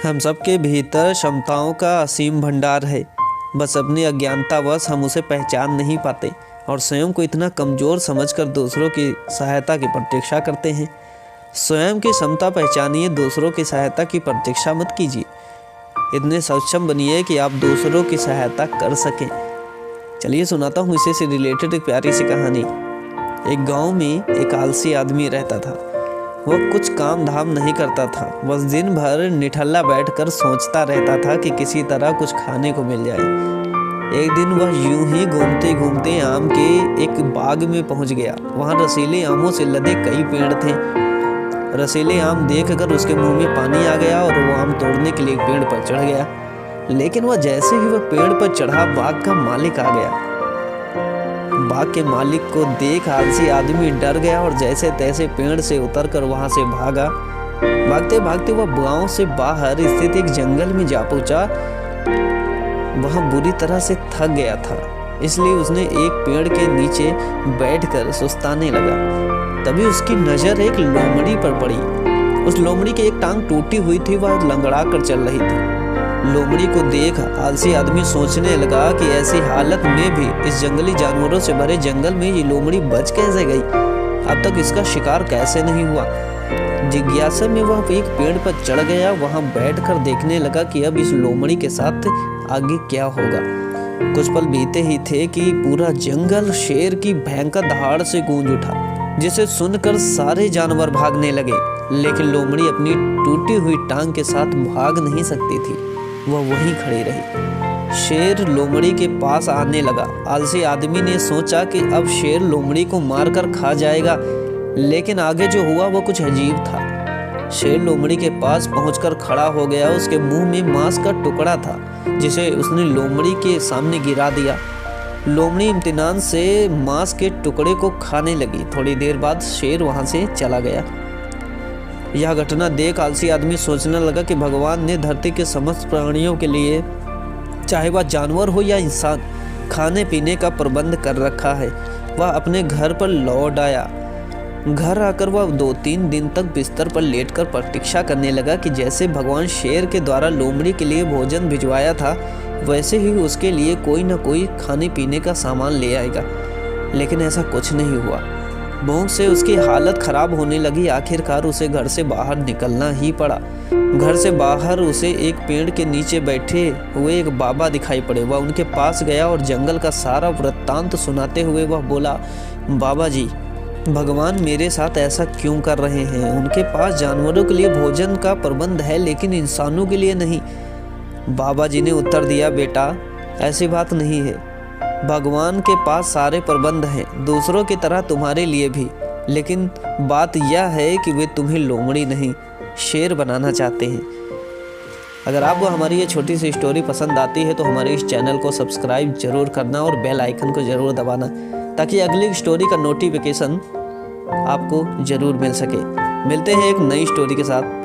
हम सबके भीतर क्षमताओं का असीम भंडार है, बस अपनी अज्ञानतावश हम उसे पहचान नहीं पाते और स्वयं को इतना कमज़ोर समझकर दूसरों की सहायता की प्रतीक्षा करते हैं। स्वयं की क्षमता पहचानिए, दूसरों की सहायता की प्रतीक्षा मत कीजिए। इतने सक्षम बनिए कि आप दूसरों की सहायता कर सकें। चलिए सुनाता हूँ इसी से रिलेटेड एक प्यारी सी कहानी। एक गांव में एक आलसी आदमी रहता था। वह कुछ काम धाम नहीं करता था, बस दिन भर निठल्ला बैठकर सोचता रहता था कि किसी तरह कुछ खाने को मिल जाए। एक दिन वह यूं ही घूमते घूमते आम के एक बाग में पहुंच गया। वहां रसीले आमों से लदे कई पेड़ थे। रसीले आम देखकर उसके मुंह में पानी आ गया और वो आम तोड़ने के लिए पेड़ पर चढ़ गया। लेकिन वह जैसे ही वह पेड़ पर चढ़ा, बाग का मालिक आ गया। बाग के मालिक को देख आलसी आदमी डर गया और जैसे तैसे पेड़ से उतरकर वहां से भागा। भागते भागते वह गांव से बाहर स्थित एक जंगल में जा पहुंचा। वह बुरी तरह से थक गया था, इसलिए उसने एक पेड़ के नीचे बैठकर सुस्ताने लगा। तभी उसकी नजर एक लोमड़ी पर पड़ी। उस लोमड़ी की एक टांग टूटी हुई थी, वह लंगड़ा कर चल रही थी। लोमड़ी को देख आलसी आदमी सोचने लगा कि ऐसी हालत में भी इस जंगली जानवरों से भरे जंगल में ये लोमड़ी बच कैसे गई, अब तक इसका शिकार कैसे नहीं हुआ। जिज्ञासा में वह एक पेड़ पर चढ़ गया। वहां बैठकर देखने लगा कि अब इस लोमड़ी के साथ आगे क्या होगा। कुछ पल बीते ही थे कि पूरा जंगल शेर की भयंकर दहाड़ से गूंज उठा, जिसे सुनकर सारे जानवर भागने लगे। लेकिन लोमड़ी अपनी टूटी हुई टांग के साथ भाग नहीं सकती थी, वह वहीं खड़ी रही। शेर लोमड़ी के पास आने लगा। आलसी आदमी ने सोचा कि अब शेर लोमड़ी को मारकर खा जाएगा, लेकिन आगे जो हुआ वो कुछ अजीब था। शेर लोमड़ी के पास पहुंचकर खड़ा हो गया। उसके मुंह में मांस का टुकड़ा था, जिसे उसने लोमड़ी के सामने गिरा दिया। लोमड़ी इम्तिनान से मांस के टुकड़े को खाने लगी। थोड़ी देर बाद शेर वहां से चला गया। यह घटना देख आलसी आदमी सोचने लगा कि भगवान ने धरती के समस्त प्राणियों के लिए, चाहे वह जानवर हो या इंसान, खाने पीने का प्रबंध कर रखा है। वह अपने घर पर लौट आया। घर आकर वह 2-3 दिन तक बिस्तर पर लेटकर प्रतीक्षा करने लगा कि जैसे भगवान शेर के द्वारा लोमड़ी के लिए भोजन भिजवाया था, वैसे ही उसके लिए कोई न कोई खाने पीने का सामान ले आएगा। लेकिन ऐसा कुछ नहीं हुआ। भूख से उसकी हालत खराब होने लगी। आखिरकार उसे घर से बाहर निकलना ही पड़ा। घर से बाहर उसे एक पेड़ के नीचे बैठे हुए एक बाबा दिखाई पड़े। वह उनके पास गया और जंगल का सारा वृत्तांत सुनाते हुए वह बोला, बाबा जी, भगवान मेरे साथ ऐसा क्यों कर रहे हैं? उनके पास जानवरों के लिए भोजन का प्रबंध है, लेकिन इंसानों के लिए नहीं। बाबा जी ने उत्तर दिया, बेटा, ऐसी बात नहीं है। भगवान के पास सारे प्रबंध हैं, दूसरों की तरह तुम्हारे लिए भी। लेकिन बात यह है कि वे तुम्हें लोमड़ी नहीं, शेर बनाना चाहते हैं। अगर आपको हमारी ये छोटी सी स्टोरी पसंद आती है तो हमारे इस चैनल को सब्सक्राइब जरूर करना और बेल आइकन को जरूर दबाना, ताकि अगली स्टोरी का नोटिफिकेशन आपको जरूर मिल सके। मिलते हैं एक नई स्टोरी के साथ।